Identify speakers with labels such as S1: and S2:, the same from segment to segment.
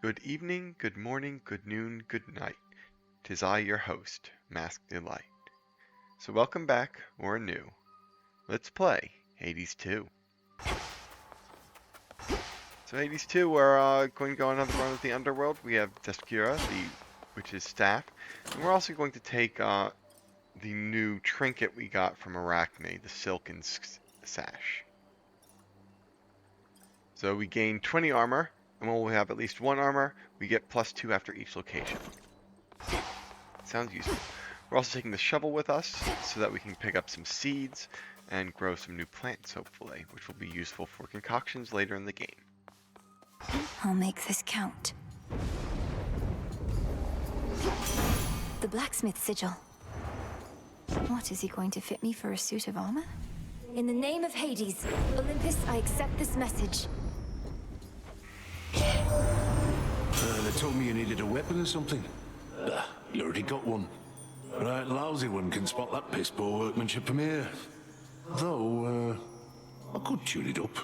S1: Good evening, good morning, good noon, good night. 'Tis I, your host, Masked Delight. So welcome back, or anew. Let's play Hades 2. So Hades 2, we're going to go another run with the Underworld. We have Deskira, the witch's staff, and we're also going to take the new trinket we got from Arachne, the silken sash. So we gain 20 armor, and when we have at least 1 armor, we get +2 after each location. Sounds useful. We're also taking the shovel with us, so that we can pick up some seeds and grow some new plants, hopefully, which will be useful for concoctions later in the game.
S2: I'll make this count. The blacksmith sigil. What, is he going to fit me for a suit of armor? In the name of Hades, Olympus, I accept this message.
S3: They told me you needed a weapon or something. You already got one. Right, lousy one can spot that piss poor workmanship from here. Though, I could tune it up.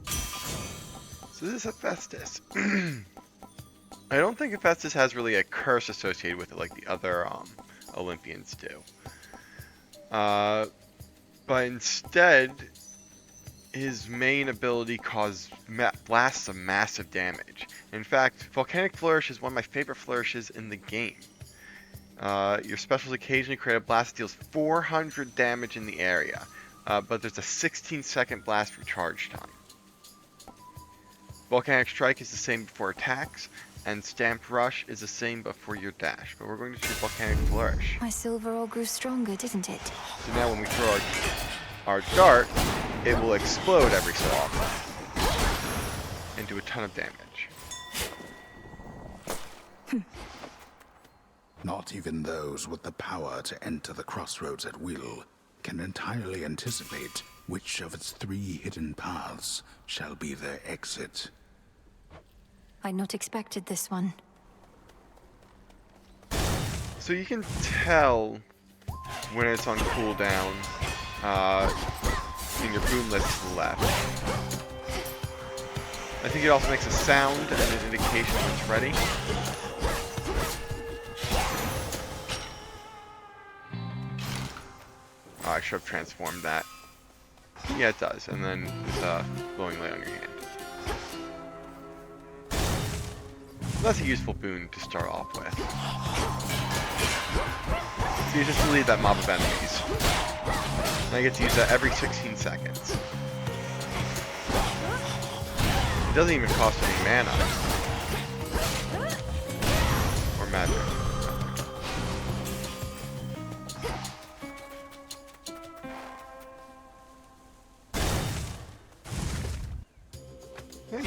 S1: So this is Hephaestus. I don't think Hephaestus has really a curse associated with it like the other Olympians do. But instead, his main ability blasts of massive damage. In fact, Volcanic Flourish is one of my favorite flourishes in the game. Your specials occasionally create a blast that deals 400 damage in the area, but there's a 16-second blast recharge time. Volcanic Strike is the same before attacks, and Stamped Rush is the same before your dash, but we're going to choose Volcanic Flourish.
S2: My silver all grew stronger, didn't it?
S1: So now when we throw our dart, it will explode every so often and do a ton of damage.
S4: Not even those with the power to enter the crossroads at will can entirely anticipate which of its 3 hidden paths shall be their exit.
S2: I'd not expected this one.
S1: So you can tell when it's on cooldown in your boom list to the left. I think it also makes a sound and an indication when it's ready. Oh, I should have transformed that. Yeah, it does. And then there's glowing light on your hand. That's a useful boon to start off with. So you just delete that mob of enemies. And I get to use that every 16 seconds. It doesn't even cost any mana. Or magic.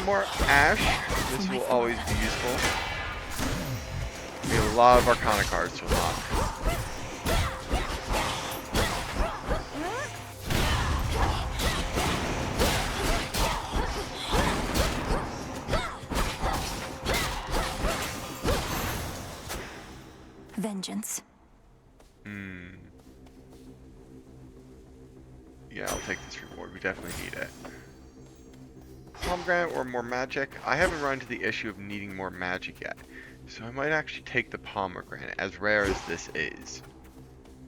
S1: More ash. This will always be useful. We have a lot of Arcana cards to unlock.
S2: Vengeance.
S1: Yeah, I'll take this reward. We definitely need it. Pomegranate or more magic. I haven't run into the issue of needing more magic yet, so I might actually take the pomegranate, as rare as this is.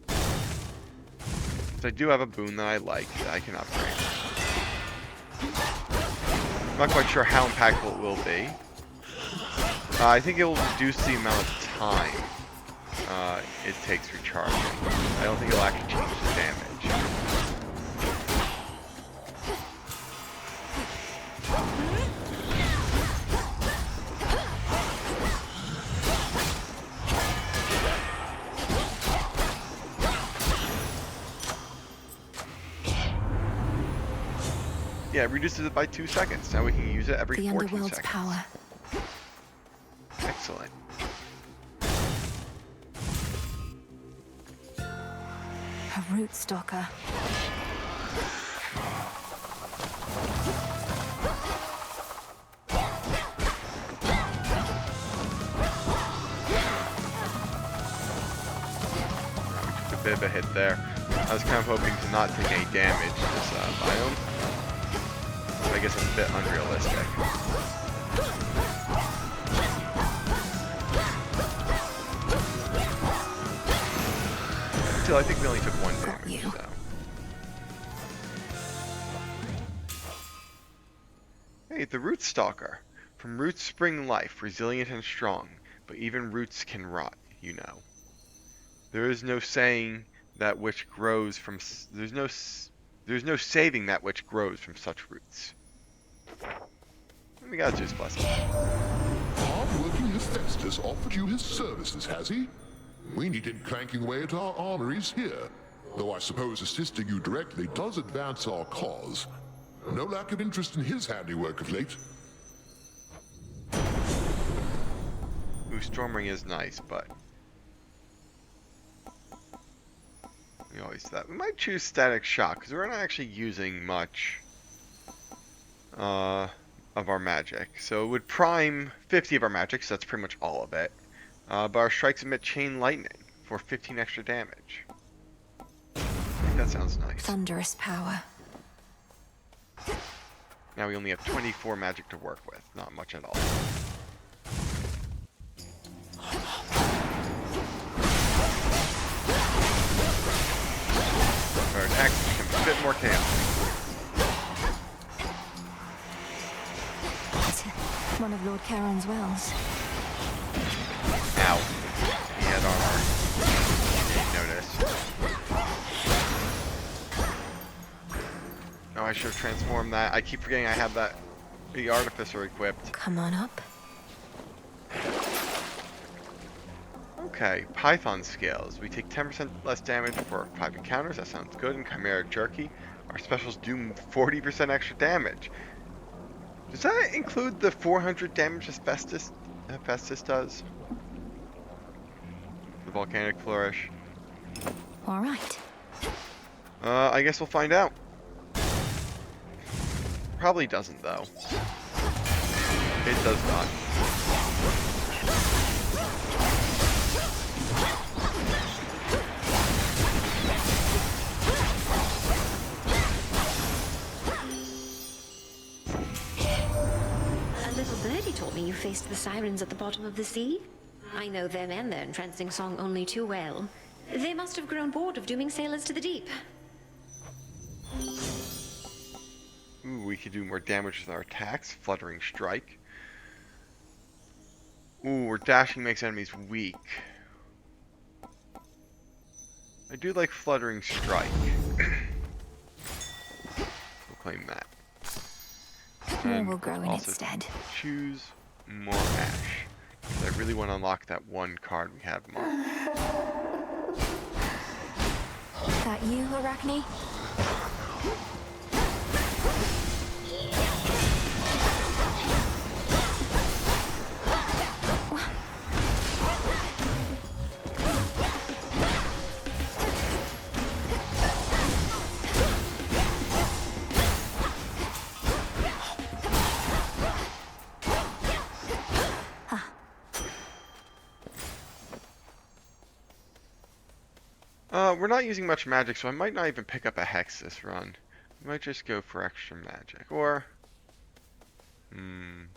S1: So I do have a boon that I like that I can upgrade. I'm not quite sure how impactful it will be. I think it will reduce the amount of time it takes recharging. I don't think it'll actually change the damage. Yeah, it reduces it by 2 seconds. Now we can use it every 14 seconds.
S2: The Underworld's power.
S1: Excellent.
S2: A root stalker.
S1: We took a bit of a hit there. I was kind of hoping to not take any damage this biome. But I guess it's a bit unrealistic. still, I think we only took 1
S2: Got
S1: damage,
S2: you.
S1: so. Hey, the Root Stalker. From roots spring life, resilient and strong, but even roots can rot, you know. There is no saying that which grows from there's no saving that which grows from such roots. We got Zeus blessing.
S5: Hard-working Hephaestus offered you his services, has he? We need him clanking away at our armories here. Though I suppose assisting you directly does advance our cause. No lack of interest in his handiwork of late.
S1: Ooh, Stormring is nice, but we always do that. We might choose Static Shock, because we're not actually using much of our magic. So it would prime 50 of our magic, so that's pretty much all of it. But our strikes emit Chain Lightning for 15 extra damage. I think that sounds nice.
S2: Thunderous power.
S1: Now we only have 24 magic to work with. Not much at all. Our attacks become a bit more chaotic.
S2: One of Lord Charon's wells.
S1: Ow. He had armor. Didn't notice. Oh, I should have transformed that. I keep forgetting I have that the Artificer equipped.
S2: Come on up.
S1: Okay, Python scales. We take 10% less damage for 5 encounters. That sounds good. And Chimera Jerky. Our specials do 40% extra damage. Does that include the 400 damage Hephaestus does? The Volcanic Flourish.
S2: All right.
S1: I guess we'll find out. Probably doesn't, though. It does not.
S6: A little birdie told me you faced the sirens at the bottom of the sea. I know them and their entrancing song only too well. They must have grown bored of dooming sailors to the deep.
S1: Ooh, we could do more damage with our attacks. Fluttering Strike. Ooh, where dashing makes enemies weak. I do like Fluttering Strike. We'll claim that.
S2: More will grow in
S1: also
S2: its stead.
S1: choose more ash. Because I really want to unlock that one card we have marked.
S2: That you, Arachne?
S1: We're not using much magic, so I might not even pick up a Hex this run. I might just go for extra magic. Or... I'm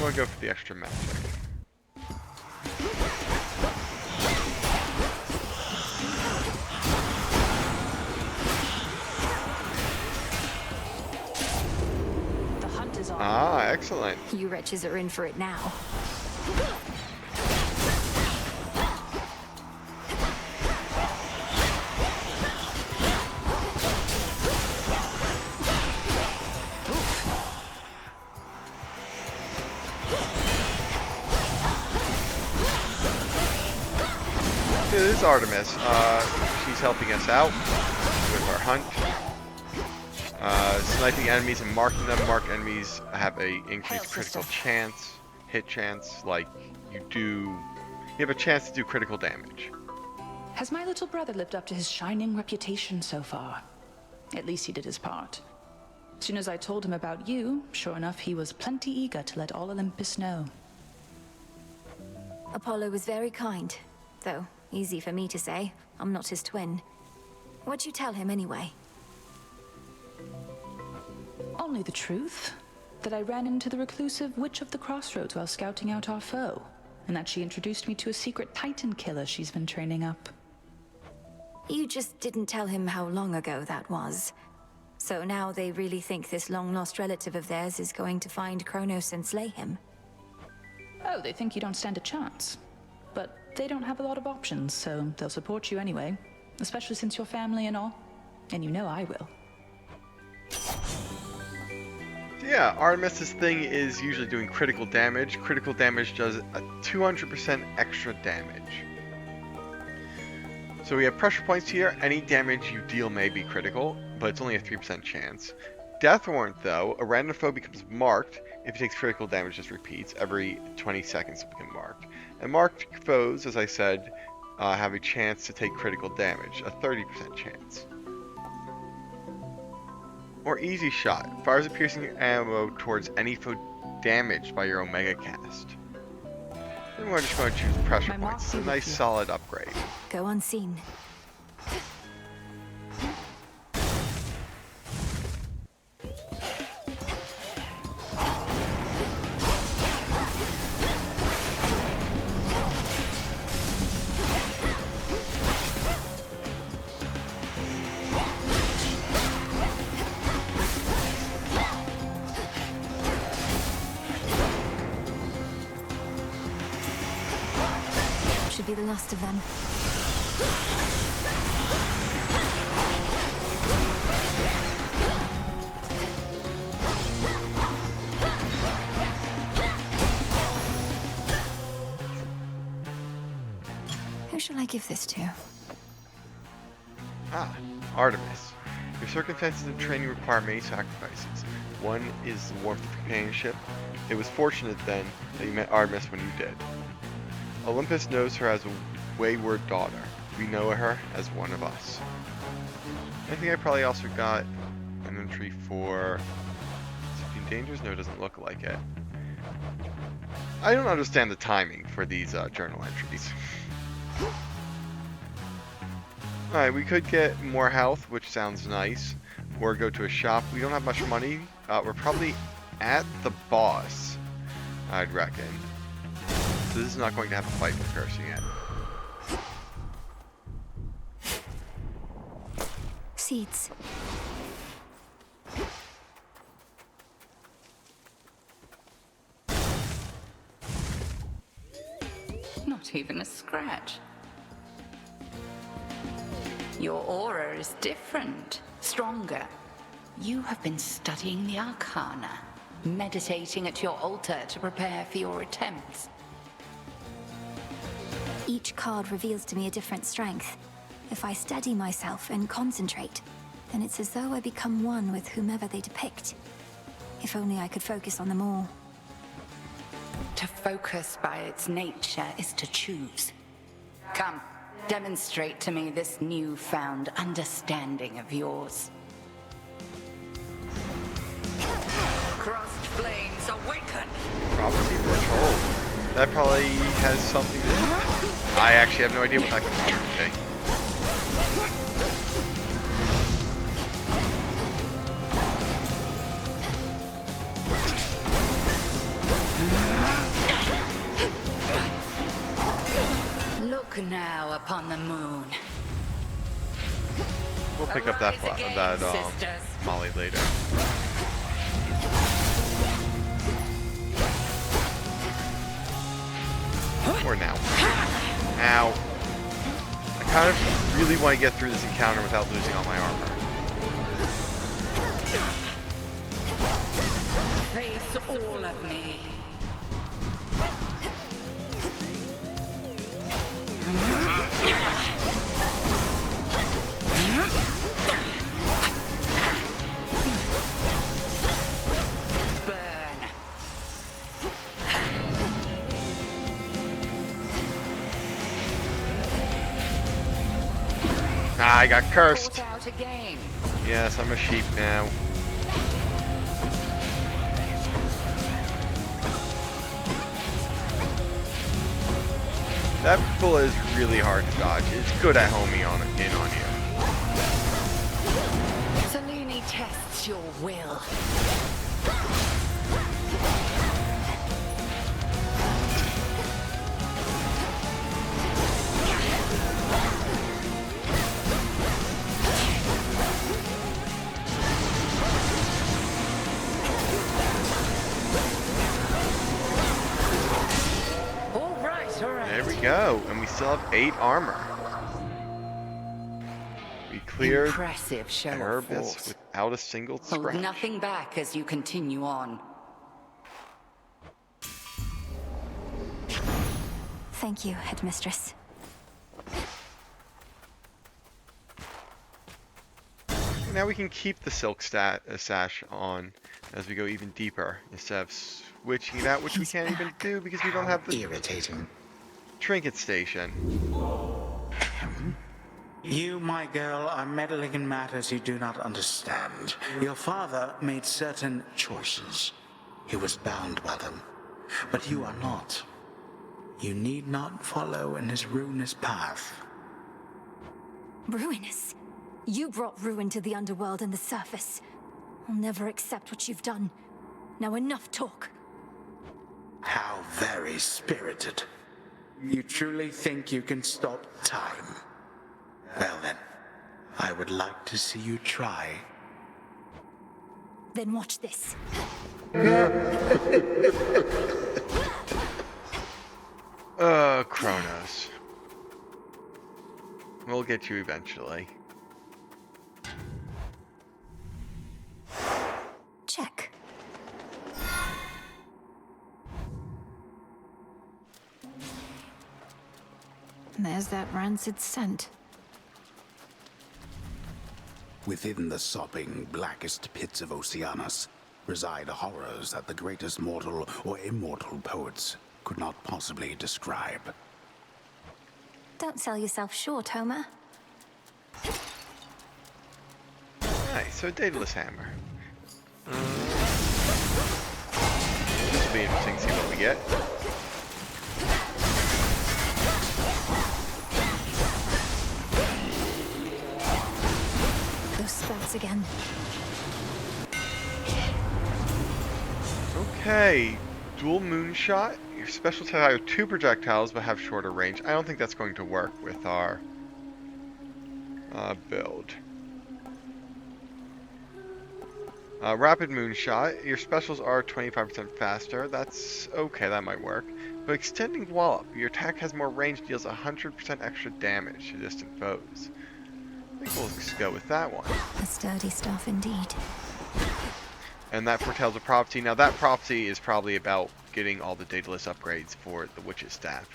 S1: gonna go for the extra magic. Ah, excellent.
S2: You wretches are in for it now.
S1: This is Artemis. She's helping us out with our hunt. Sniping enemies and marking them. Marked enemies have a increased critical chance, hit chance, like you have a chance to do critical damage.
S7: Has my little brother lived up to his shining reputation so far? At least he did his part. Soon as I told him about you, sure enough, he was plenty eager to let all Olympus know.
S2: Apollo was very kind, though easy for me to say. I'm not his twin. What'd you tell him anyway?
S7: Only the truth. that I ran into the reclusive Witch of the Crossroads while scouting out our foe, and that she introduced me to a secret Titan killer she's been training up.
S2: You just didn't tell him how long ago that was. So now they really think this long-lost relative of theirs is going to find Chronos and slay him.
S7: Oh, they think you don't stand a chance. But they don't have a lot of options, so they'll support you anyway. Especially since you're family and all. And you know I will.
S1: Yeah, Artemis's thing is usually doing critical damage. Critical damage does a 200% extra damage. So we have pressure points here. Any damage you deal may be critical, but it's only a 3% chance. Death Warrant, though, a random foe becomes marked. If it takes critical damage, just repeats. Every 20 seconds it becomes marked. And marked foes, as I said, have a chance to take critical damage, a 30% chance. Or Easy Shot, fires a piercing ammo towards any foe damaged by your Omega cast. And we're just going to choose pressure points. It's a nice solid upgrade.
S2: Go unseen. Should be the last of them. Who shall I give this to?
S1: Ah, Artemis. Your circumstances of training require many sacrifices. One is the warmth of companionship. It was fortunate, then, that you met Artemis when you did. Olympus knows her as a wayward daughter. We know her as one of us. I think I probably also got an entry for 16 Dangers? No, it doesn't look like it. I don't understand the timing for these journal entries. Alright, we could get more health, which sounds nice. Or go to a shop. We don't have much money. We're probably at the boss, I'd reckon. So this is not going to have a fight with Percy yet.
S2: Seeds.
S8: Not even a scratch. Your aura is different, stronger. You have been studying the Arcana, meditating at your altar to prepare for your attempts.
S2: Each card reveals to me a different strength. If I steady myself and concentrate, then it's as though I become one with whomever they depict. If only I could focus on them all.
S8: To focus by its nature is to choose. Come, demonstrate to me this newfound understanding of yours. Crossed flames awaken!
S1: Prophecy foretold. That probably has something to do. I actually have no idea what that could be.
S8: Look now upon the moon.
S1: We'll pick up that Molly later. Or now. Ow. I kind of really want to get through this encounter without losing all my armor.
S8: Face all of me.
S1: Ah, I got cursed.
S8: Out again.
S1: Yes, I'm a sheep now. That bullet is really hard to dodge. It's good at homing in on you.
S8: Selene tests your will.
S1: go, and we still have 8 armor. We cleared
S8: Impressive show of
S1: Erebus
S8: force.
S1: without a single
S8: Hold
S1: scratch.
S8: nothing back as you continue on.
S2: Thank you, Headmistress.
S1: Now we can keep the silk sash on as we go even deeper, instead of switching it out, which we can't even do because we don't have the
S9: Irritating.
S1: trinket station.
S9: You, my girl, are meddling in matters you do not understand. Your father made certain choices. He was bound by them. But you are not. You need not follow in his ruinous path.
S2: Ruinous? You brought ruin to the underworld and the surface. I'll never accept what you've done. Now enough talk.
S9: How very spirited. You truly think you can stop time? Well then, I would like to see you try.
S2: Then watch this.
S1: Chronos. We'll get you eventually.
S2: Check. There's that rancid scent.
S4: Within the sopping, blackest pits of Oceanus reside horrors that the greatest mortal or immortal poets could not possibly describe.
S2: Don't sell yourself short, Homer.
S1: Nice, so Daedalus Hammer. This will be interesting to see what we get.
S2: Those spouts again.
S1: Okay, dual moonshot. Your special attack have 2 projectiles but have shorter range. I don't think that's going to work with our build. Rapid moonshot. Your specials are 25% faster. That's okay, that might work. But extending wallop. Your attack has more range, deals 100% extra damage to distant foes. I think we'll just go with that one.
S2: A sturdy stuff indeed.
S1: And that foretells a prophecy. Now that prophecy is probably about getting all the Daedalus upgrades for the Witch's Staff.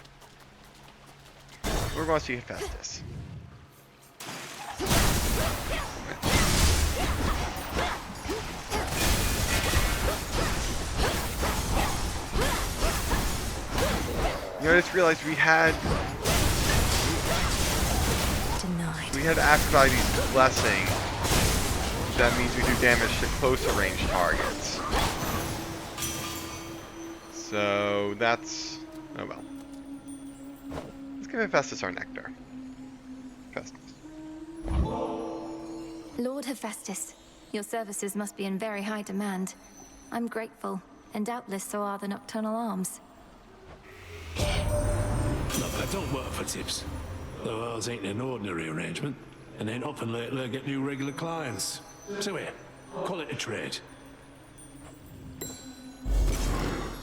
S1: We're going to see Hephaestus. You know, I just realized we had Aphrodite's Blessing. That means we do damage to closer range targets. So that's... oh well. Let's give Hephaestus our nectar. Hephaestus.
S2: Lord Hephaestus, your services must be in very high demand. I'm grateful, and doubtless so are the Nocturnal Arms.
S3: Look, I don't work for tips. Though ours ain't an ordinary arrangement, and ain't often lately I get new regular clients. So here, call it a trade.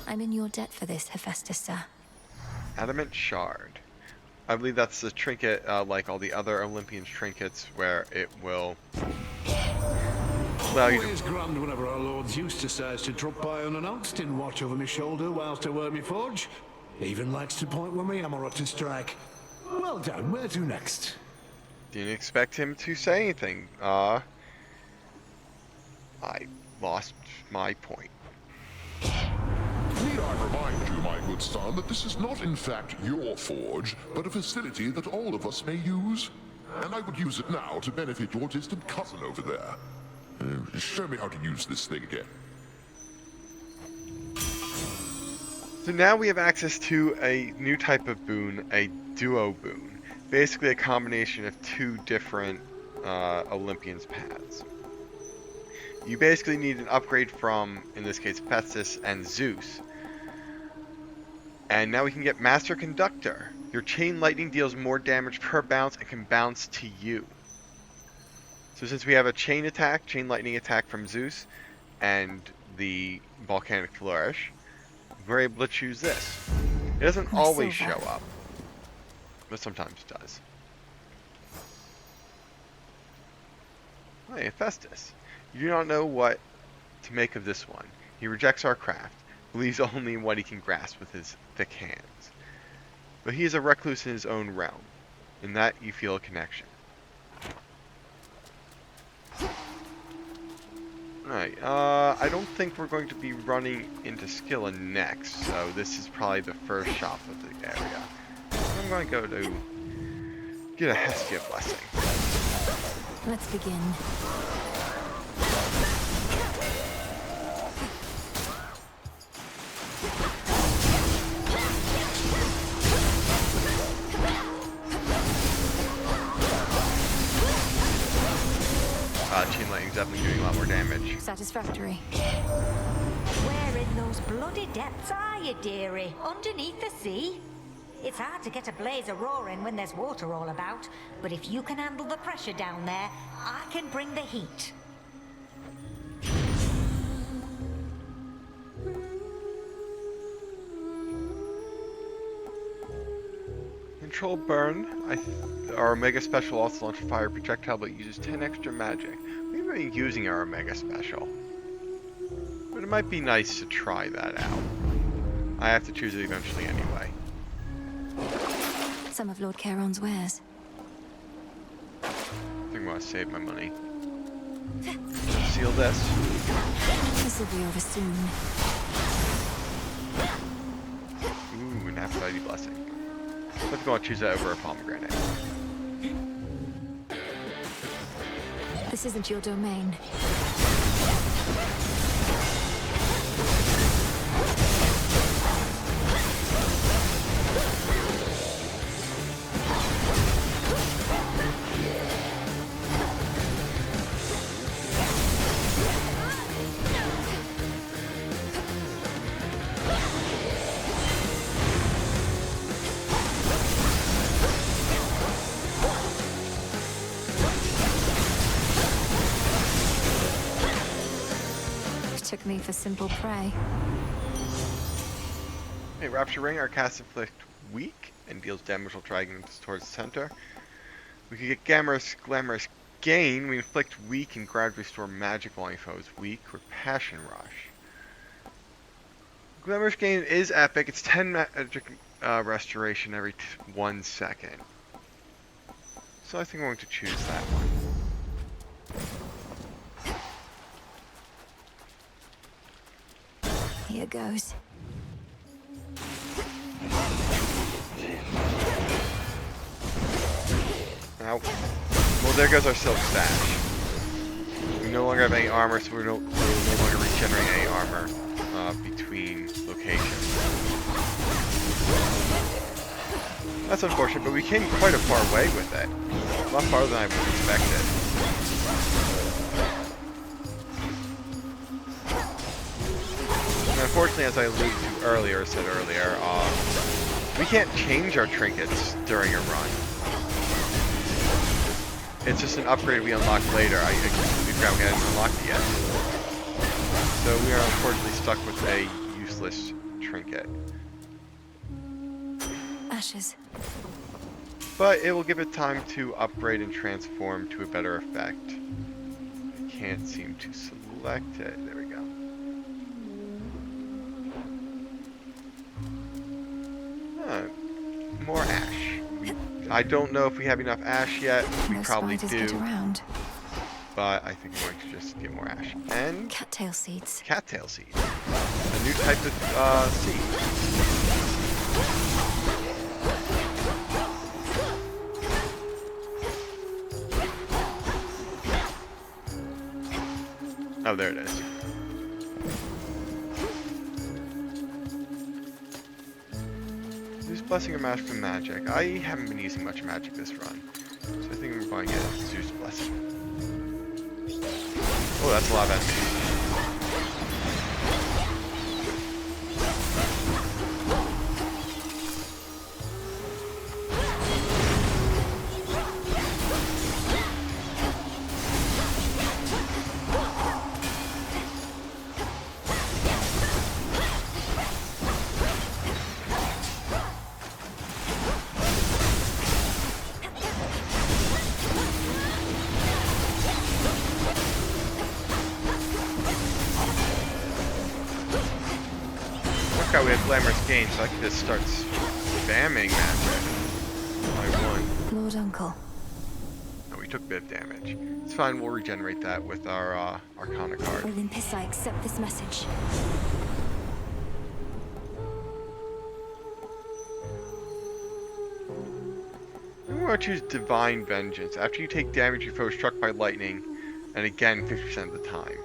S2: I'm in your debt for this, Hephaestus, sir.
S1: Adamant Shard. I believe that's the trinket, like all the other Olympians' trinkets, where it will allow you to...
S3: Always grand whenever our Lord Zeus decides to drop by unannounced and watch over my shoulder whilst I work me forge. Even likes to point when my hammer up to strike. Well done, where to next?
S1: Didn't expect him to say anything. I lost my point.
S5: Need I remind you, my good son, that this is not in fact your forge, but a facility that all of us may use? And I would use it now to benefit your distant cousin over there. Show me how to use this thing again.
S1: So now we have access to a new type of boon, a duo boon. Basically a combination of 2 different Olympians' paths. You basically need an upgrade from, in this case, Hephaestus and Zeus. And now we can get Master Conductor. Your chain lightning deals more damage per bounce and can bounce to you. So since we have a chain lightning attack from Zeus, and the volcanic flourish, we're able to choose this. It doesn't always show up. but sometimes it does. Hey, Festus. You do not know what to make of this one. He rejects our craft, believes only in what he can grasp with his thick hands. But he is a recluse in his own realm. In that you feel a connection. Alright, I don't think we're going to be running into Skilla next, so this is probably the first shop of the area. I'm going to go to get a Hestia blessing.
S2: Let's begin.
S1: Chain lightning's definitely doing a lot more damage.
S2: Satisfactory.
S10: Where in those bloody depths are you, dearie? Underneath the sea? It's hard to get a blaze a-roaring when there's water all about, but if you can handle the pressure down there, I can bring the heat.
S1: Control burn. Our Omega Special also launches a fire projectile but uses 10 extra magic. We've been using our Omega Special, but it might be nice to try that out. I have to choose it eventually anyway.
S2: Some of Lord Charon's wares.
S1: I think I want to save my money. Seal this.
S2: This will be over soon.
S1: Ooh, an Aphrodite blessing. I think I want to choose that over a pomegranate.
S2: This isn't your domain. Took me for simple prey.
S1: Hey, Rapture Ring, our cast inflict weak and deals damage while dragging towards the center. We can get Glamorous Gain. We inflict weak and gradually restore magic while your foe is weak with Passion Rush. Glamorous Gain is epic. It's 10 magic restoration every 1 second. So I think I'm going to choose that one.
S2: Here goes.
S1: Ow. Well, there goes our silk stash. We no longer have any armor, so we're no longer regenerating any armor between locations. That's unfortunate, but we came quite a far way with it. A lot farther than I would have expected. And unfortunately, as I alluded to said earlier, we can't change our trinkets during a run. It's just an upgrade we unlock later. I haven't unlocked it yet. So we are unfortunately stuck with a useless trinket.
S2: Ashes.
S1: But it will give it time to upgrade and transform to a better effect. I can't seem to select it. There we go. More ash. I don't know if we have enough ash yet. We probably do.
S2: Get around.
S1: But I think I'm going to just get more ash. And
S2: Cattail seeds.
S1: Cattail seeds. A new type of seed. Oh, there it is. Use Blessing or Mask for magic. I haven't been using much magic this run, so I think we're going to get Zeus Blessing. Oh, that's a lot of enemies. forgot we have Glamorous Gain, so I can just start spamming magic. I won.
S2: Lord Uncle.
S1: No, we took a bit of damage. It's fine, we'll regenerate that with our Arcana card.
S2: Olympus, I accept this message.
S1: I'm going to choose Divine Vengeance. After you take damage, your foe is struck by lightning, and again 50% of the time.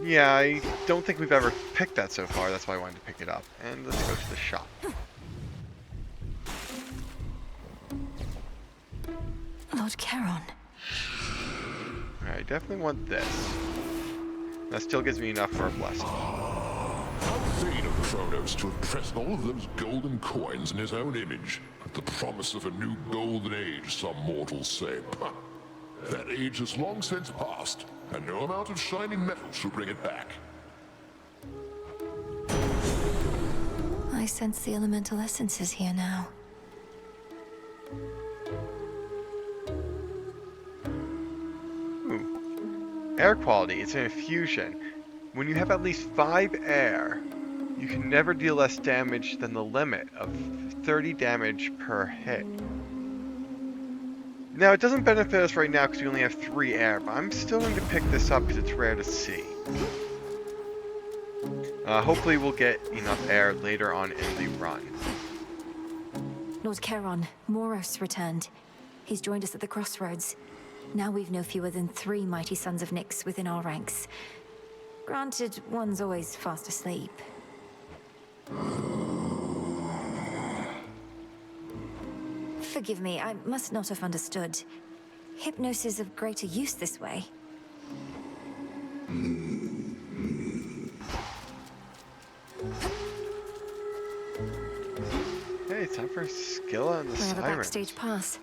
S1: Yeah, I don't think we've ever picked that so far, that's why I wanted to pick it up. And let's go to the shop.
S2: Lord Charon.
S1: Alright, definitely want this. That still gives me enough for a blessing.
S5: How vain of Chronos to have pressed all of those golden coins in his own image. The promise of a new golden age, some mortals say. That age has long since passed, and no amount of shining metal shall bring it back.
S2: I sense the elemental essences here now.
S1: Ooh. Air quality, it's an infusion. When you have at least 5 air, you can never deal less damage than the limit of 30 damage per hit. Now, it doesn't benefit us right now because we only have 3 air, but I'm still going to pick this up because it's rare to see. Hopefully we'll get enough air later on in the run.
S2: Lord Charon, Moros returned. He's joined us at the crossroads. Now we've no fewer than 3 mighty sons of Nyx within our ranks. Granted, one's always fast asleep. Forgive me, I must not have understood. Hypnos is of greater use this way.
S1: Hey, it's time for Scylla and the
S2: We have a
S1: Sirens.
S2: backstage pass.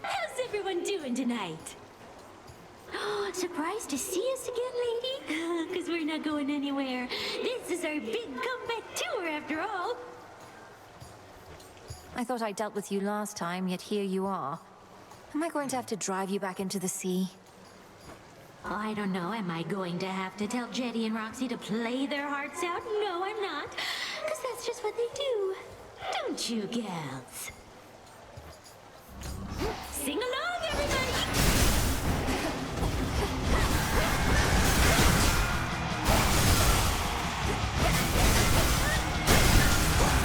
S10: How's everyone doing tonight? Surprised to see us again, lady? Because we're not going anywhere. This is our big comeback tour, after all.
S2: I thought I dealt with you last time, yet here you are. Am I going to have to drive you back into the sea?
S10: Oh, I don't know. Am I going to have to tell Jetty and Roxy to play their hearts out? No, I'm not. Because that's just what they do. Don't you, gals? Sing along, everybody!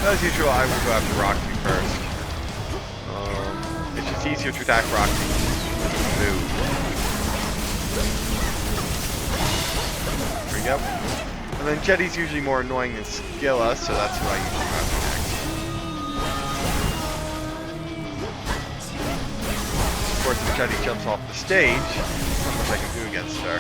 S1: As usual, I will go after Roxy first. It's just easier to attack Roxy. Move. There we go. And then Jetty's usually more annoying than Scylla, so that's who I usually go after next. Of course, if Jetty jumps off the stage, not much I can do against her.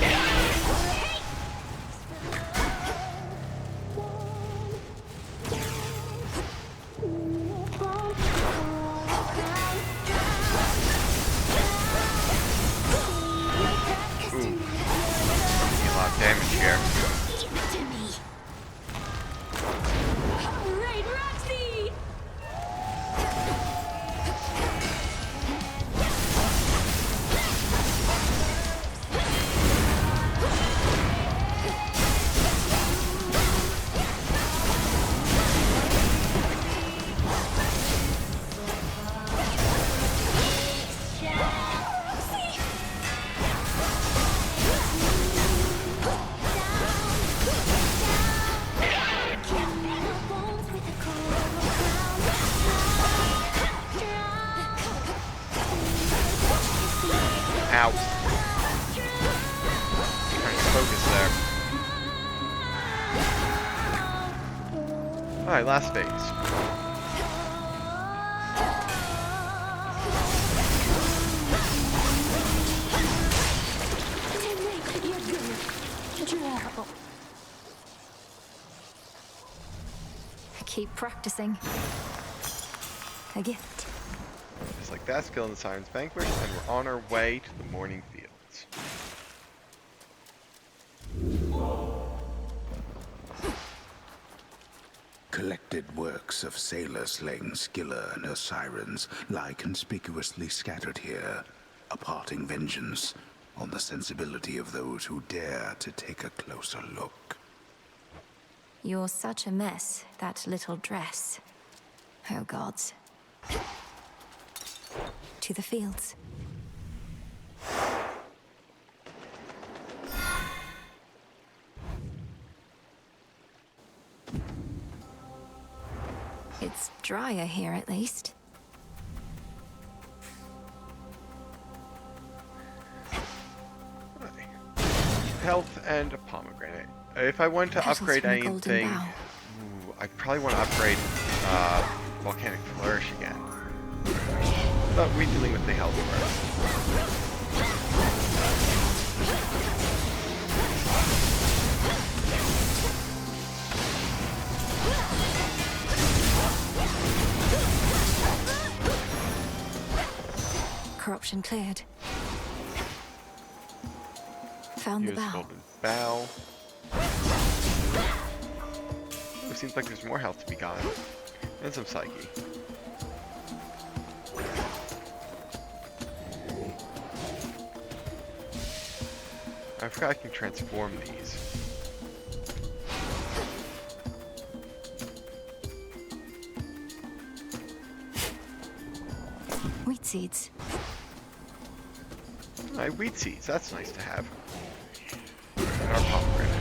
S1: Damage here.
S10: Give it to me. All right, Roxy!
S1: Ow. Trying to focus there. Alright, last phase.
S2: Keep practicing. A gift.
S1: Just like that, Skill in the Sirens Vanquish, and we're on our way to the Morning Fields.
S4: Collected works of sailor slaying Scylla and her sirens lie conspicuously scattered here. a parting vengeance on the sensibility of those who dare to take a closer look.
S2: You're such a mess, that little dress. Oh gods. To the fields. It's drier here, at least.
S1: Health and a pomegranate. If I want to
S2: Petals
S1: upgrade
S2: from a golden
S1: anything,
S2: bough.
S1: I probably want to upgrade Volcanic Flourish again. But we're dealing with the health first.
S2: Corruption cleared. Found the
S1: Use
S2: bow.
S1: golden bow. It seems like there's more health to be gotten. And some psyche. I forgot I can transform these.
S2: Wheat seeds.
S1: Wheat seeds, that's nice to have. And our pomegranate.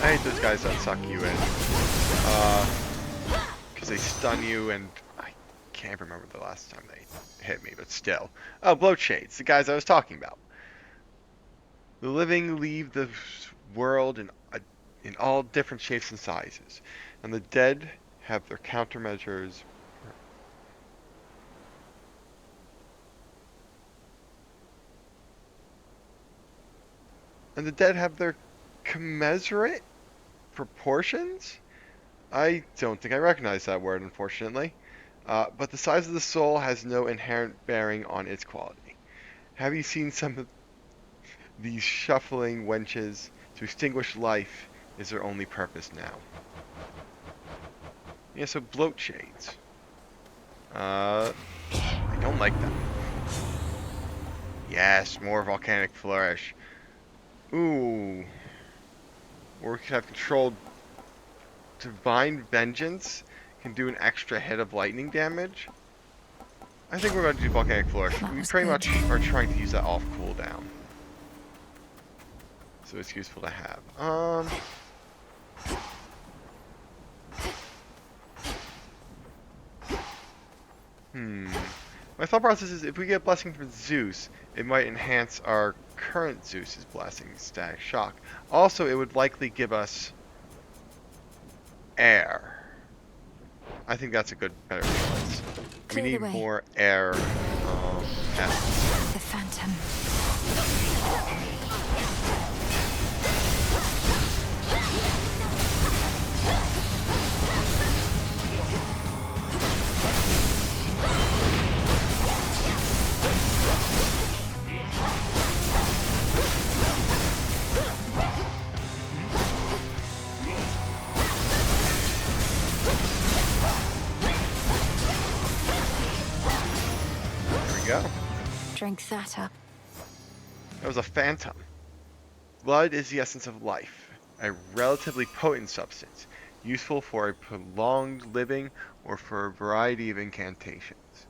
S1: I hate those guys that suck you in. Because they stun you, and I can't remember the last time they hit me, but still. Oh, bloat shades, the guys I was talking about. The living leave the world in all different shapes and sizes, and the dead have their countermeasures. And the dead have their commensurate proportions? I don't think I recognize that word, unfortunately. But the size of the soul has no inherent bearing on its quality. Have you seen some of these shuffling wenches? To extinguish life is their only purpose now. Yeah, so bloat shades. I don't like them. Yes, more volcanic flourish. Ooh. Or we could have controlled divine vengeance. Can do an extra hit of lightning damage. I think we're going to do volcanic flourish. We pretty much are trying to use that off cooldown. So it's useful to have. My thought process is if we get blessing from Zeus, it might enhance our current Zeus's blessing, Static Shock. Also, it would likely give us air. I think that's a better choice. We need more air.
S2: The Phantom.
S1: Go.
S2: Drink that up.
S1: That was a phantom. Blood is the essence of life, a relatively potent substance, useful for a prolonged living or for a variety of incantations.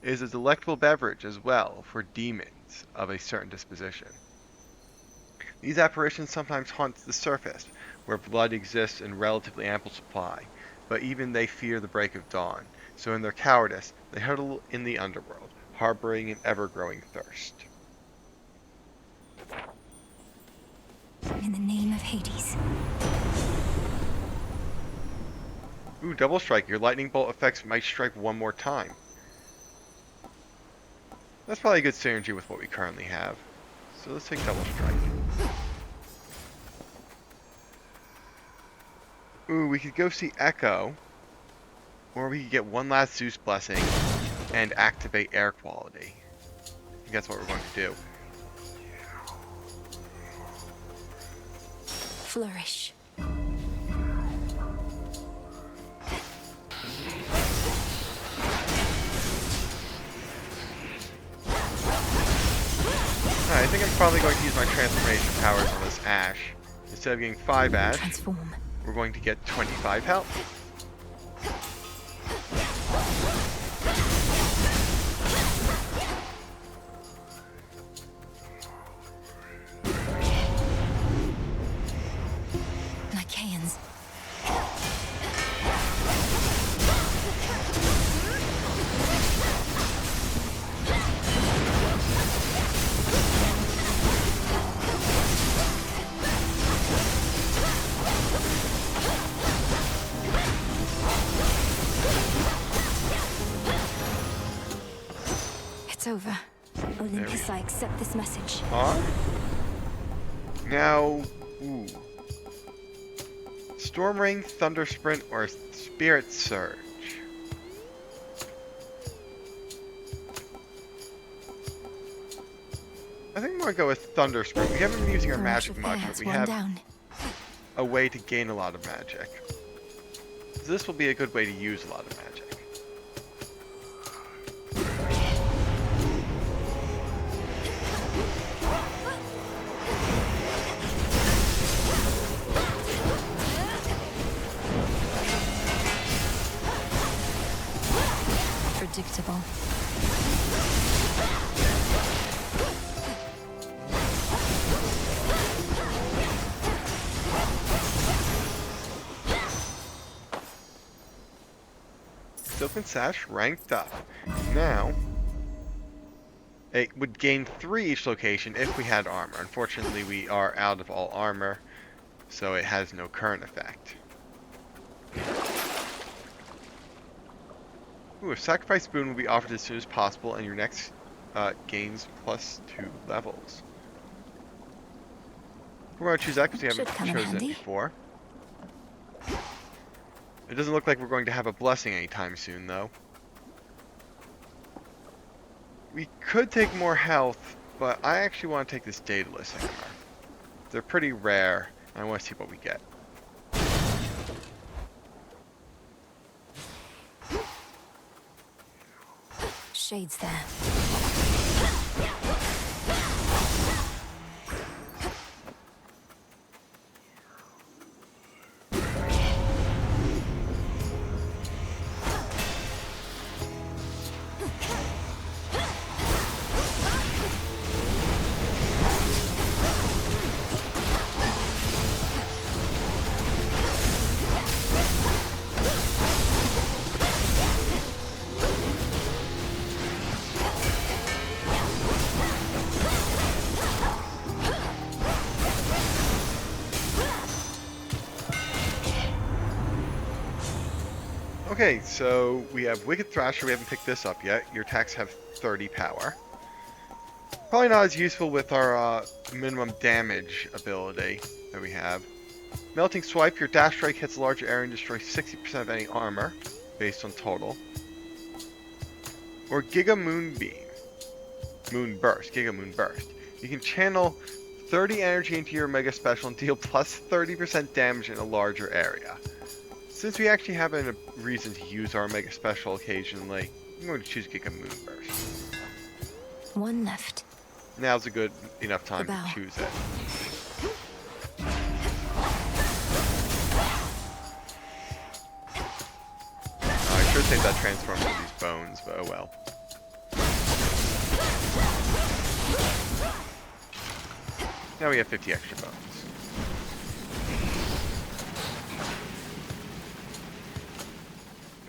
S1: It is a delectable beverage as well for demons of a certain disposition. These apparitions sometimes haunt the surface, where blood exists in relatively ample supply, but even they fear the break of dawn. So in their cowardice, they huddle in the underworld, harboring an ever-growing thirst.
S2: In the name of Hades.
S1: Ooh, double strike. Your lightning bolt effects might strike one more time. That's probably a good synergy with what we currently have. So let's take double strike. Ooh, we could go see Echo. Or we could get one last Zeus blessing and activate air quality. I think that's what we're going to do.
S2: Flourish.
S1: I think I'm probably going to use my transformation powers on this Ash. Instead of getting 5 Ash,
S2: Transform.
S1: we're going to get 25 health.
S2: Lycaeans. It's over. Olympus, I accept this message.
S1: Huh? Now, ooh. Storm Ring, Thunder Sprint, or Spirit Surge? I think I'm gonna go with Thunder Sprint. We haven't been using our magic much, but we have a way to gain a lot of magic. So this will be a good way to use a lot of magic.
S2: Predictable.
S1: Silken Sash ranked up. Now, it would gain 3 each location if we had armor. Unfortunately, we are out of all armor, so it has no current effect. Ooh, a sacrifice boon will be offered as soon as possible, and your next gains +2 levels. We're going to choose that because we haven't chosen it before. It doesn't look like we're going to have a blessing anytime soon, though. We could take more health, but I actually want to take this Daedalus hammer. They're pretty rare, and I want to see what we get.
S2: Shades there.
S1: Okay, so we have Wicked Thrasher. We haven't picked this up yet. Your attacks have 30 power. Probably not as useful with our minimum damage ability that we have. Melting Swipe. Your dash strike hits a larger area and destroys 60% of any armor, based on total. Or Giga Moonbeam. Moon Burst. Giga Moon Burst. You can channel 30 energy into your Mega Special and deal plus 30% damage in a larger area. Since we actually have a reason to use our Mega Special occasionally, I'm going to choose Giga Moon Burst.
S2: One left.
S1: Now's a good enough time to choose it. I should save that transform for these bones, but oh well. Now we have 50 extra bones.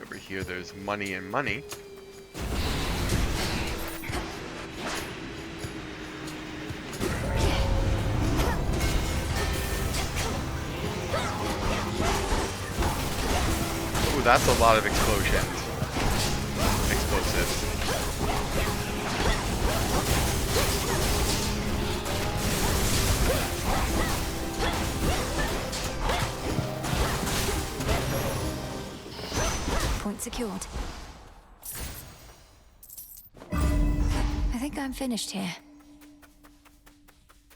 S1: Over here there's money and money. Ooh, that's a lot of explosions. Explosives.
S2: Point secured. I think I'm finished here.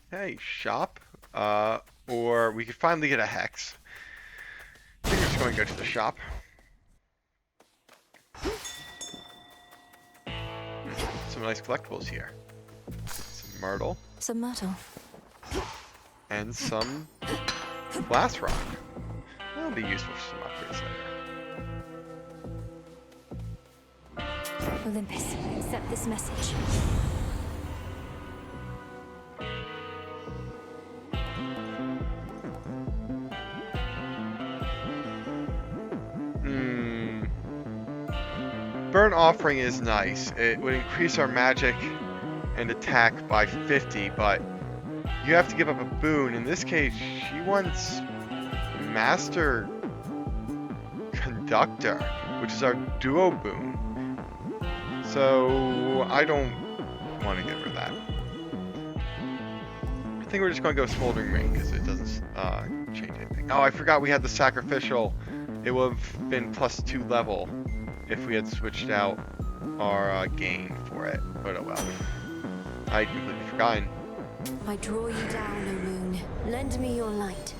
S1: Hey, shop. or we could finally get a hex. I think we're just going to go to the shop. Some nice collectibles here. Some myrtle.
S2: Some myrtle.
S1: And some glass rock. That'll be useful for some upgrades later.
S2: Olympus, accept this message.
S1: Burnt Offering is nice. It would increase our magic and attack by 50, but you have to give up a boon. In this case, she wants Master Conductor, which is our duo boon. So I don't want to give her that. I think we're just going to go Smoldering Ring because it doesn't change anything. Oh, I forgot we had the Sacrificial. It would have been +2 level if we had switched out our gain for it. But oh well. I completely forgotten.
S2: I draw you down, O moon. Lend me your light.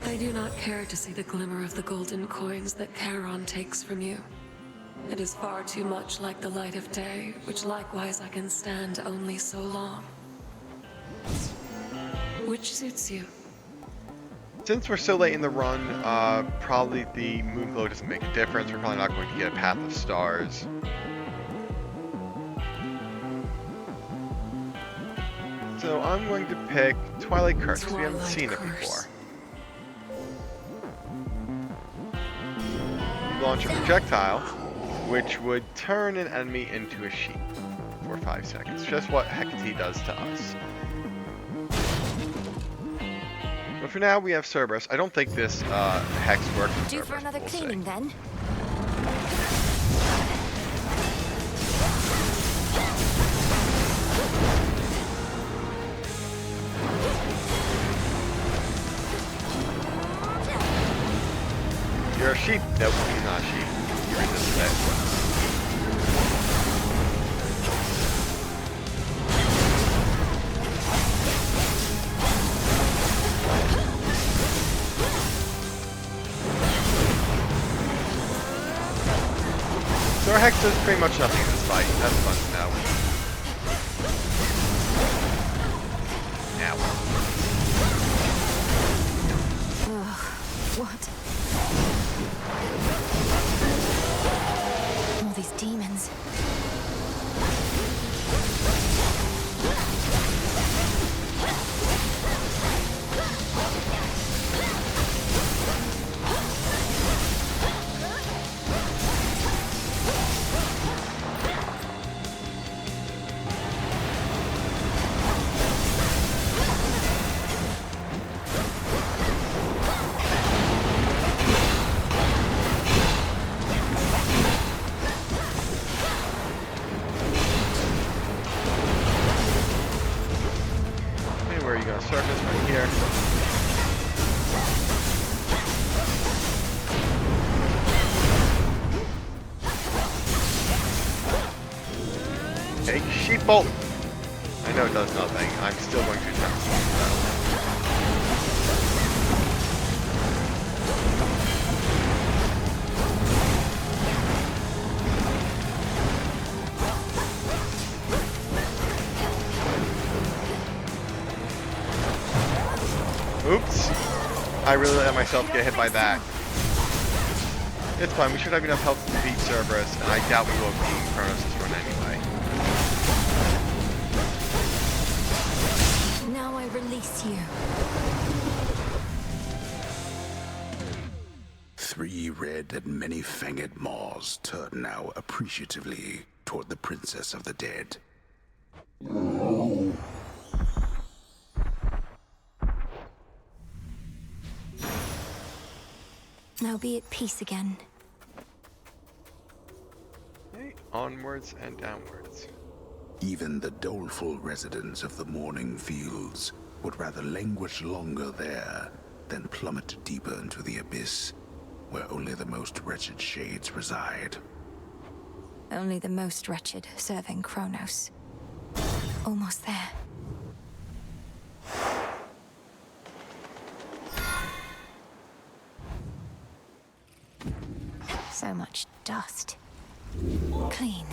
S11: I do not care to see the glimmer of the golden coins that Charon takes from you. It is far too much like the light of day, which likewise I can stand only so long. Which suits you?
S1: Since we're so late in the run, probably the moon glow doesn't make a difference. We're probably not going to get a Path of Stars. So I'm going to pick Twilight Curse, because we haven't seen it before. You launch a projectile, which would turn an enemy into a sheep for 5 seconds. Just what Hecate does to us. But for now, we have Cerberus. I don't think this hex works for
S2: Due for
S1: Cerberus,
S2: another
S1: we'll
S2: cleaning
S1: see.
S2: then?
S1: You're a sheep. Nope, you're not a sheep. You're in this bed. So our hex does pretty much nothing in this fight. That's fun to know. Now.
S2: Ugh, what? All these demons.
S1: Surface right here. Take sheep bolt. I know it does nothing. I'm still going to attempt to. Oops. I really let myself get hit by that. It's fine, we should have enough health to beat Cerberus, and I doubt we will beat Chronos' run anyway.
S2: Now I release you.
S4: 3 red and many-fanged maws turn now appreciatively toward the Princess of the Dead.
S2: Now be at peace again.
S1: Okay, onwards and downwards.
S4: Even the doleful residents of the Morning Fields would rather languish longer there than plummet deeper into the abyss, where only the most wretched shades reside.
S2: Only the most wretched serving Chronos. Almost there. So much dust. Clean.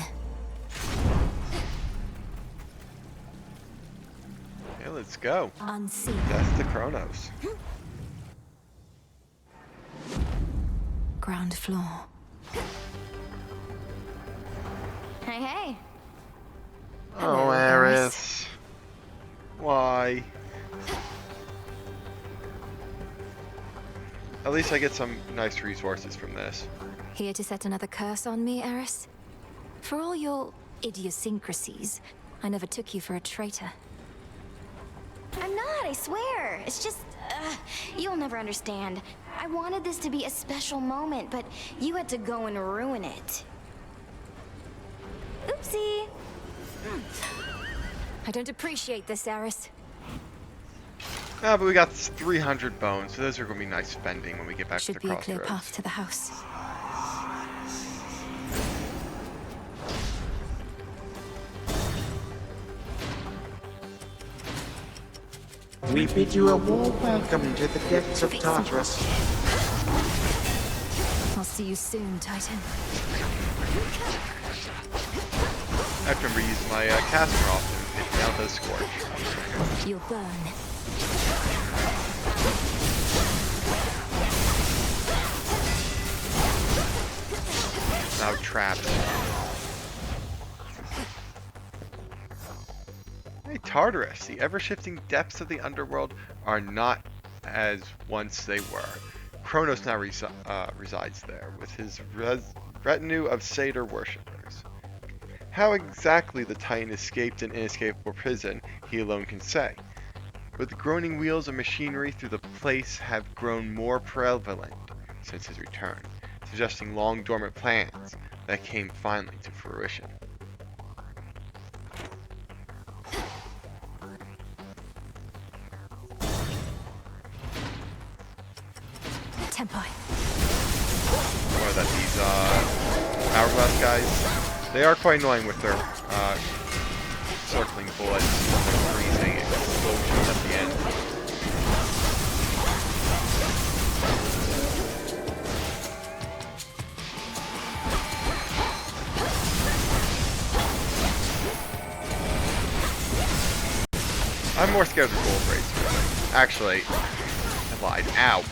S1: Okay, let's go.
S2: Unseen.
S1: That's the Chronos.
S2: Ground floor.
S12: Hey, hey.
S1: Oh, Eris. Why? At least I get some nice resources from this.
S2: Here to set another curse on me, Eris? For all your idiosyncrasies, I never took you for a traitor.
S12: I'm not, I swear. It's just, you'll never understand. I wanted this to be a special moment, but you had to go and ruin it. Oopsie.
S2: I don't appreciate this, Eris.
S1: Ah, but we got 300 bones, so those are going to be nice spending when we get back to
S2: Should
S1: the
S2: be a clear
S1: crossroads.
S2: path to the house.
S9: We bid you a warm welcome to the depths of Tartarus.
S2: I'll see you soon, Titan.
S1: I have to remember using my caster often. It now does scorch.
S2: You'll burn.
S1: Now trapped. Hey, Tartarus, the ever-shifting depths of the underworld are not as once they were. Chronos now resides there with his retinue of satyr worshippers. How exactly the Titan escaped an inescapable prison, he alone can say. But the groaning wheels of machinery through the place have grown more prevalent since his return, suggesting long dormant plans that came finally to fruition.
S2: Tempai.
S1: What are that, these hourglass guys? They are quite annoying with their circling bullets and their freezing explosions at the end. I'm more scared of the gold rays, really. Actually, I lied. Ow.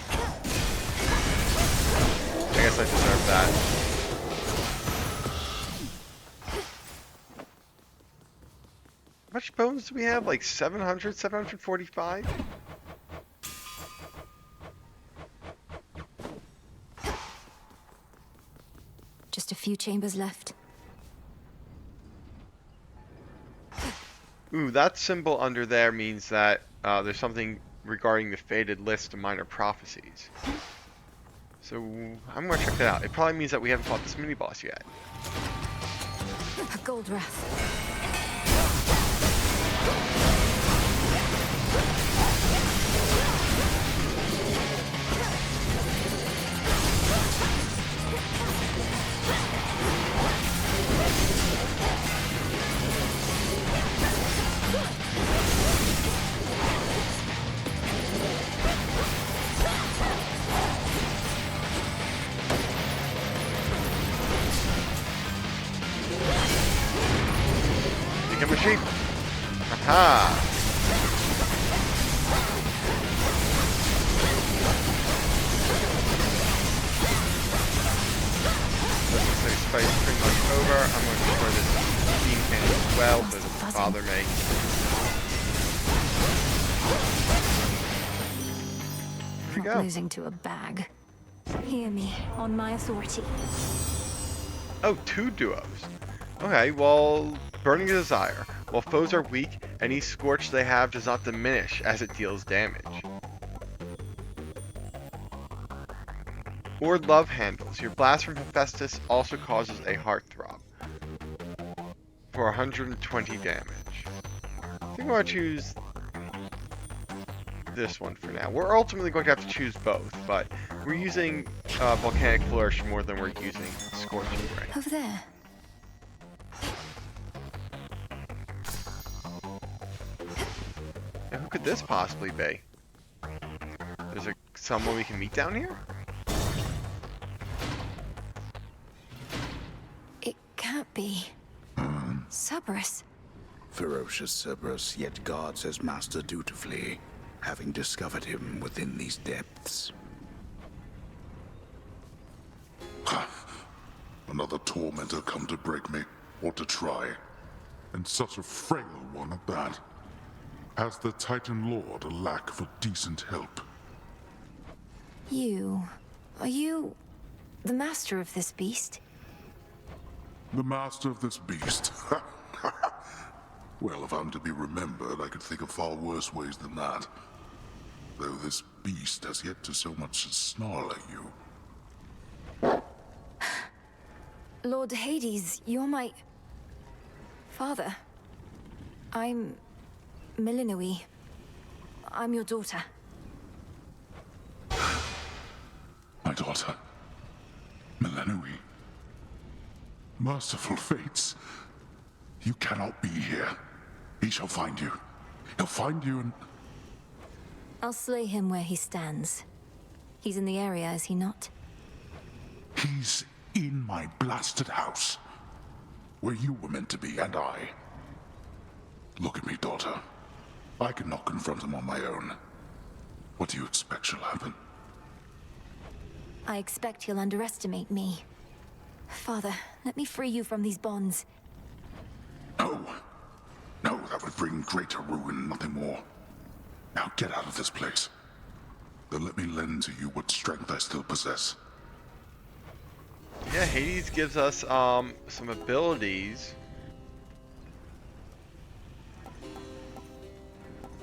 S1: I guess I deserve that. How much bones do we have? Like 700? 745?
S2: Just a few chambers left.
S1: Ooh, that symbol under there means that there's something regarding the faded list of minor prophecies. So I'm gonna check that out. It probably means that we haven't fought this mini boss yet.
S2: A gold wrath.
S1: Become a sheep. Aha! So this fight is pretty much over. I'm going to destroy this steam cannon as well, so it doesn't bother me. Here we
S2: Not
S1: go.
S2: losing to a bag. Hear me, on my authority.
S1: Oh, 2 duos. Okay, well, Burning Desire. While foes are weak, any scorch they have does not diminish as it deals damage. Or Love Handles. Your blast from Hephaestus also causes a heart throb for 120 damage. I think I'm going to choose this one for now. We're ultimately going to have to choose both, but we're using Volcanic Flourish more than we're using Scorching Ray.
S2: Over there.
S1: Now, who could this possibly be? Is there someone we can meet down here?
S2: can't be. Cerberus.
S4: Ferocious Cerberus yet guards his master dutifully, having discovered him within these depths.
S5: Another tormentor come to break me, or to try. And such a frail one at that. Has the Titan Lord a lack for decent help?
S2: Are you the master of this beast?
S5: The master of this beast? Well, if I'm to be remembered, I could think of far worse ways than that. Though this beast has yet to so much as snarl at you.
S2: Lord Hades, you're my... father. I'm... Melinoë. I'm your daughter.
S5: My daughter. Melinoë. Merciful fates. You cannot be here. He shall find you. He'll find you and...
S2: I'll slay him where he stands. He's in the area, is he not?
S5: He's in my blasted house. Where you were meant to be, and I. Look at me, daughter. I cannot confront him on my own. What do you expect shall happen?
S2: I expect he'll underestimate me. Father, let me free you from these bonds.
S5: No. No, that would bring greater ruin, nothing more. Now get out of this place. Then let me lend to you what strength I still possess.
S1: Yeah, Hades gives us some abilities.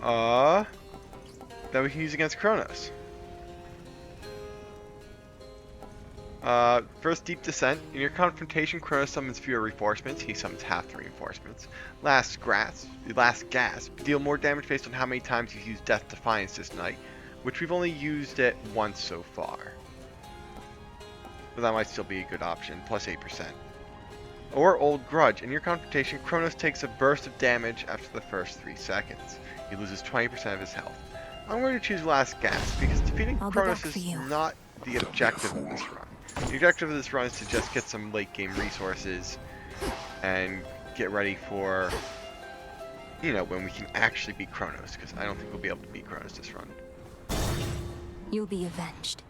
S1: That we can use against Chronos. First, Deep Descent. In your confrontation, Chronos summons fewer reinforcements. He summons half the reinforcements. Last Gasp. Deal more damage based on how many times you use Death Defiance this night, which we've only used it once so far. But that might still be a good option, plus 8%. Or Old Grudge. In your confrontation, Chronos takes a burst of damage after the first 3 seconds. He loses 20% of his health. I'm going to choose Last Gasp, because defeating Chronos is not the objective of this run. The objective of this run is to just get some late game resources and get ready for, you know, when we can actually beat Chronos, because I don't think we'll be able to beat Chronos this run.
S2: You'll be avenged.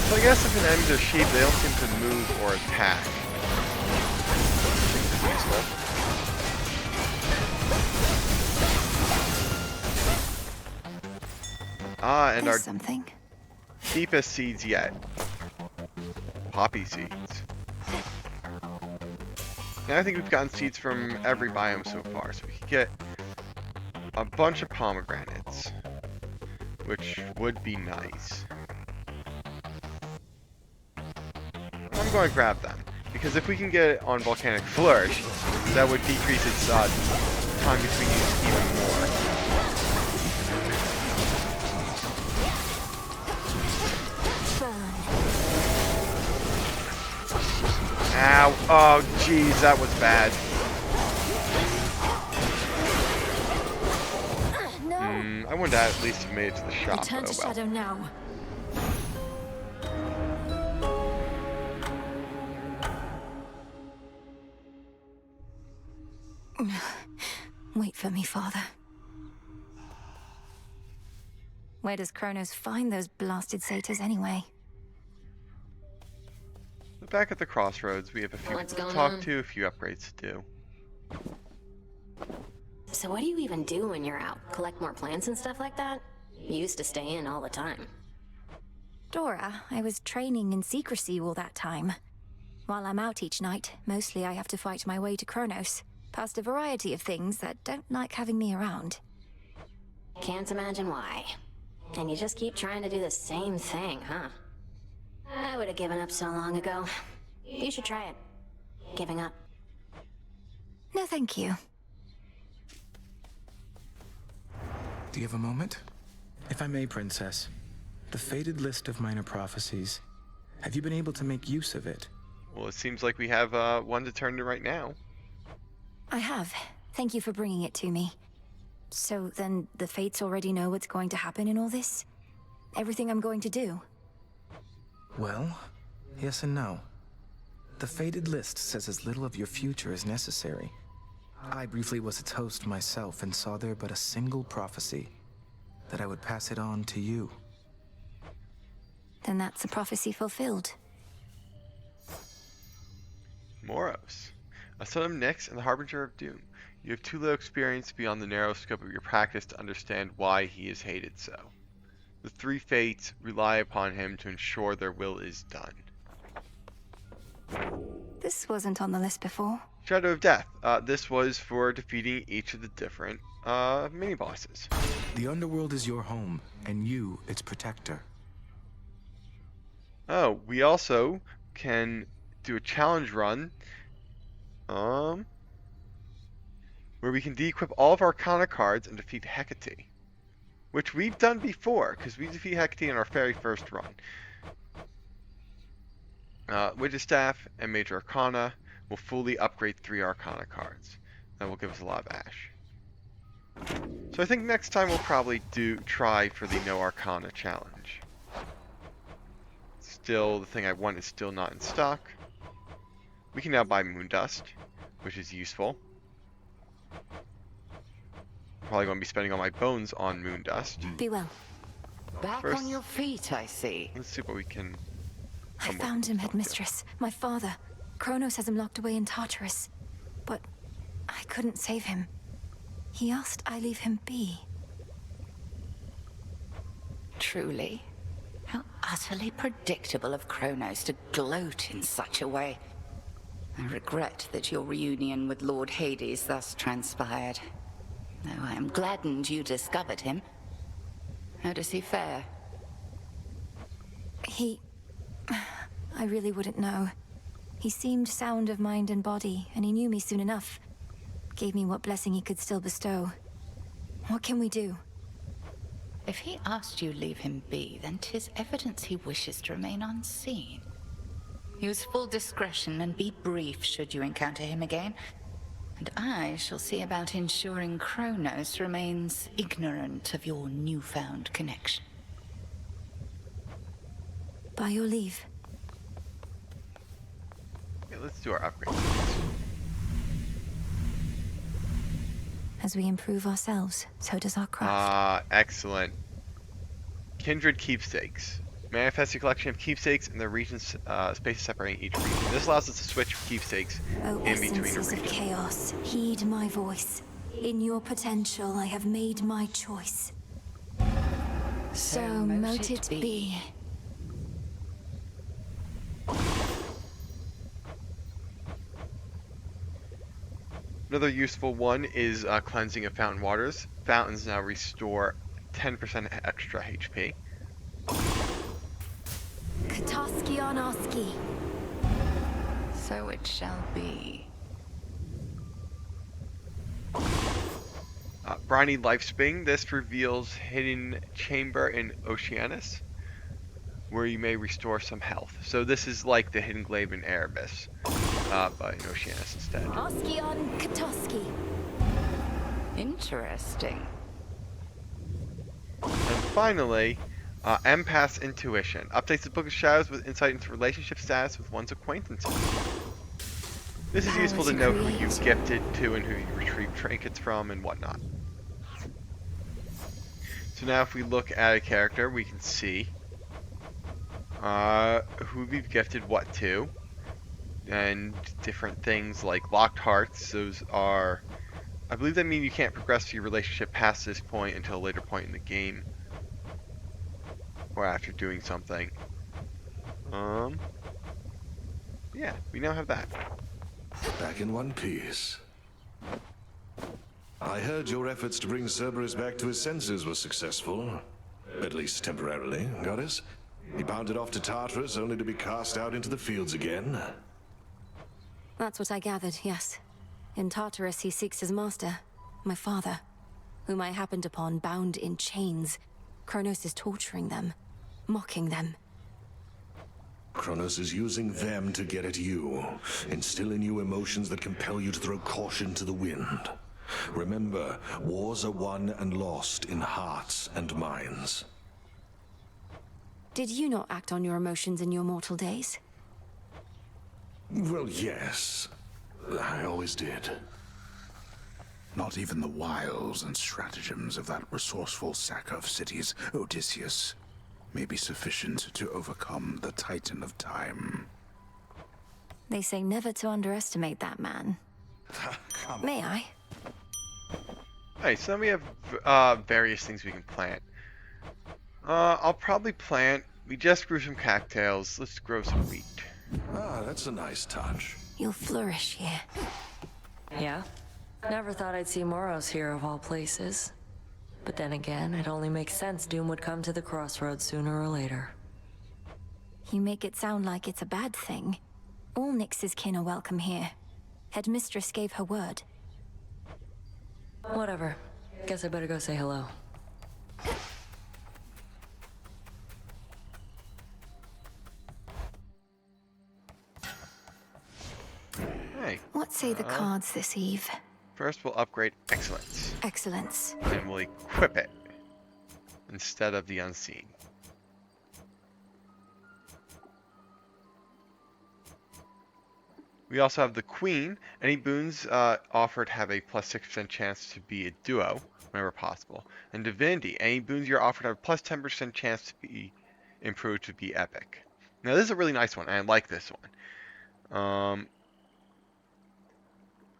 S1: So I guess if an enemy's are sheep, they don't seem to move or attack. Which is useful. And
S2: There's
S1: our
S2: something.
S1: deepest seeds yet. Poppy seeds. Now I think we've gotten seeds from every biome so far, so we could get a bunch of pomegranates, which would be nice. I'm going to grab them, because if we can get it on Volcanic Flourish, that would decrease its time between use even more. Ow. Oh, jeez, that was bad.
S2: No.
S1: I wanted to at least have made it to the shop.
S2: Return to Shadow now. Wait for me, Father. Where does Chronos find those blasted satyrs anyway?
S1: Back at the crossroads, we have a few people to talk to, a few upgrades to do.
S13: So what do you even do when you're out? Collect more plants and stuff like that? You used to stay in all the time.
S2: Dora, I was training in secrecy all that time. While I'm out each night, mostly I have to fight my way to Chronos, past a variety of things that don't like having me around.
S13: Can't imagine why. And you just keep trying to do the same thing, huh? I would have given up so long ago. You should try it. Giving up.
S2: No, thank you.
S14: Do you have a moment? If I may, Princess. The faded list of minor prophecies. Have you been able to make use of it?
S1: Well, it seems like we have one to turn to right now.
S2: I have. Thank you for bringing it to me. So then the Fates already know what's going to happen in all this? Everything I'm going to do?
S14: Well, yes and no. The faded list says as little of your future as necessary. I briefly was its host myself and saw there but a single prophecy, that I would pass it on to you.
S2: Then that's a prophecy fulfilled.
S1: Moros, a son of Nyx and the Harbinger of Doom. You have too little experience beyond the narrow scope of your practice to understand why he is hated so. The three fates rely upon him to ensure their will is done.
S2: This wasn't on the list before.
S1: Shadow of Death. This was for defeating each of the different mini-bosses.
S14: The underworld is your home, and you its protector.
S1: Oh, we also can do a challenge run where we can de-equip all of our Arcana cards and defeat Hecate. Which we've done before, because we defeat Hecate in our very first run. Witch's Staff and Major Arcana will fully upgrade 3 Arcana cards. That will give us a lot of Ash. So I think next time we'll probably try for the No Arcana challenge. Still, the thing I want is still not in stock. We can now buy Moondust, which is useful. Probably going to be spending all my bones on Moondust.
S2: Be well.
S8: Back
S1: First,
S8: on your feet, I see.
S1: Let's see what we can...
S2: I found him, Headmistress. My father. Chronos has him locked away in Tartarus. But I couldn't save him. He asked I leave him be.
S8: Truly. How utterly predictable of Chronos to gloat in such a way. I regret that your reunion with Lord Hades thus transpired. Though I am gladdened you discovered him. How does he fare?
S2: I really wouldn't know. He seemed sound of mind and body, and he knew me soon enough. Gave me what blessing he could still bestow. What can we do?
S8: If he asked you leave him be, then 'tis evidence he wishes to remain unseen. Use full discretion and be brief should you encounter him again. And I shall see about ensuring Chronos remains ignorant of your newfound connection.
S2: By your leave.
S1: Yeah, let's do our upgrade.
S2: As we improve ourselves, so does our craft.
S1: Excellent. Kindred Keepsakes. Manifest a collection of keepsakes in the region's spaces separating each region. This allows us to switch keepsakes in between
S2: Essences of
S1: regions.
S2: chaos, heed my voice. In your potential, I have made my choice. So mote it be.
S1: Another useful one is cleansing of fountain waters. Fountains now restore 10% extra HP.
S2: Katoski on Oski.
S8: So it shall be.
S1: Briny Lifespring. This reveals hidden chamber in Oceanus, where you may restore some health. So this is like the hidden glaive in Erebus, but in Oceanus instead.
S2: Oski on Katoski.
S8: Interesting.
S1: And finally, Empath's Intuition. Updates the Book of Shadows with insight into relationship status with one's acquaintances. This is useful to know who you've gifted to and who you retrieve trinkets from and whatnot. So now if we look at a character, we can see who we've gifted what to. And different things like locked hearts. Those are... I believe that means you can't progress your relationship past this point until a later point in the game. Or after doing something. Yeah, we now have that.
S3: Back in one piece. I heard your efforts to bring Cerberus back to his senses were successful. At least temporarily, Goddess. He bounded off to Tartarus only to be cast out into the fields again.
S2: That's what I gathered, yes. In Tartarus, he seeks his master, my father, whom I happened upon bound in chains. Chronos is torturing them, mocking them.
S3: Chronos is using them to get at you, instill in you emotions that compel you to throw caution to the wind. Remember, wars are won and lost in hearts and minds.
S2: Did you not act on your emotions in your mortal days?
S3: Well, yes. I always did.
S4: Not even the wiles and stratagems of that resourceful sack of cities, Odysseus, may be sufficient to overcome the Titan of Time.
S2: They say never to underestimate that man. May I?
S1: Alright, so then we have various things we can plant. I'll probably plant, we just grew some cattails, let's grow some wheat.
S3: Ah, that's a nice touch.
S2: You'll flourish here.
S11: Yeah? Never thought I'd see Moros here of all places. But then again, it only makes sense Doom would come to the crossroads sooner or later.
S2: You make it sound like it's a bad thing. All Nyx's kin are welcome here. Headmistress gave her word.
S11: Whatever. Guess I better go say hello.
S1: Hey.
S2: What say the cards this eve?
S1: First we'll upgrade Excellence.
S2: Excellence.
S1: And we'll equip it instead of the Unseen. We also have the Queen. Any boons offered have a plus 6% chance to be a duo whenever possible. And Divinity. Any boons you're offered have a plus 10% chance to be improved to be epic. Now this is a really nice one. I like this one.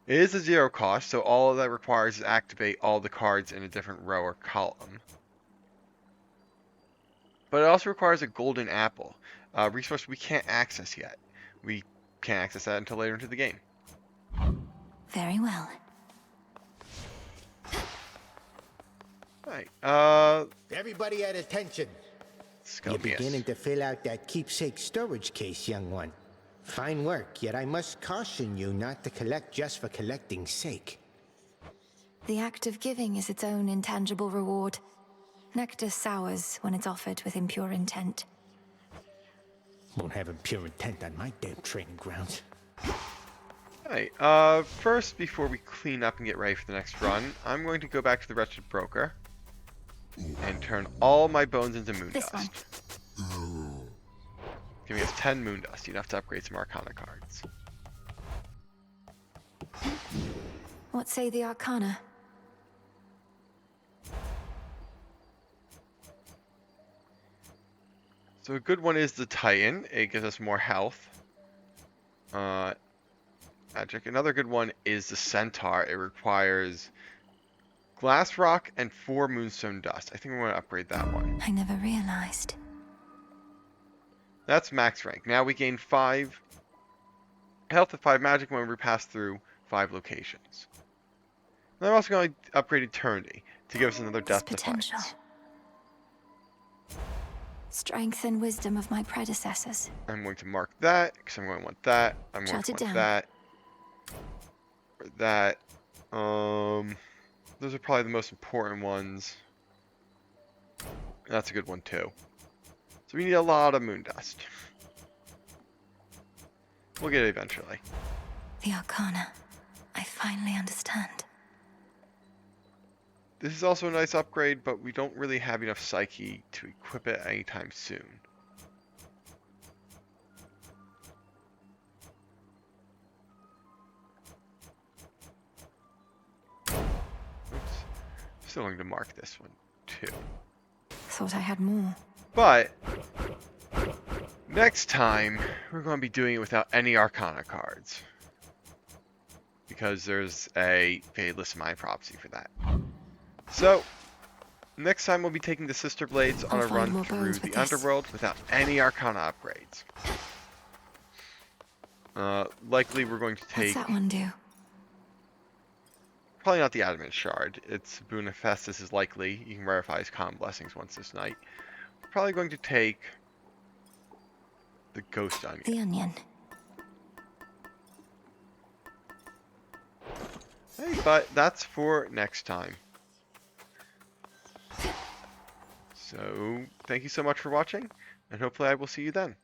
S1: It is a 0 cost, so all that requires is activate all the cards in a different row or column. But it also requires a golden apple, a resource we can't access yet. We can't access that until later into the game.
S2: Very well.
S1: Right,
S15: Everybody at attention. You're beginning to fill out that keepsake storage case, young one. Fine work, yet I must caution you not to collect just for collecting's sake.
S2: The act of giving is its own intangible reward. Nectar sours when it's offered with impure intent.
S15: Won't have impure intent on my damn training grounds.
S1: Alright, first, before we clean up and get ready for the next run, I'm going to go back to the Wretched Broker and turn all my bones into moon dust. Giving us 10 moon dust, enough to upgrade some Arcana cards.
S2: What say the Arcana?
S1: So a good one is the Titan. It gives us more health. Magic. Another good one is the Centaur. It requires glass rock and 4 moonstone dust. I think we want to upgrade that one.
S2: I never realized.
S1: That's max rank. Now we gain 5 health and 5 magic when we pass through 5 locations. And I'm also going to upgrade Eternity to give us another Death Defiance.
S2: Strength and wisdom of my predecessors.
S1: I'm going to mark that because I'm going to want that. I'm going to want that. Or that. Those are probably the most important ones. That's a good one too. So we need a lot of moon dust. We'll get it eventually.
S2: The Arcana. I finally understand.
S1: This is also a nice upgrade, but we don't really have enough Psyche to equip it anytime soon. Oops. Still going to mark this one too.
S2: Thought I had more.
S1: But next time we're going to be doing it without any Arcana cards, because there's a Fadeless Mind Prophecy for that. So next time we'll be taking the Sister Blades on a run through the Underworld without any Arcana upgrades. Likely we're going to take...
S2: What's that one do?
S1: probably not the Adamant Shard. It's Boon Hephaestus is likely. You can verify his common blessings once this night. We're probably going to take the Ghost Onion.
S2: The onion.
S1: Hey, but that's for next time. So, thank you so much for watching, and hopefully I will see you then.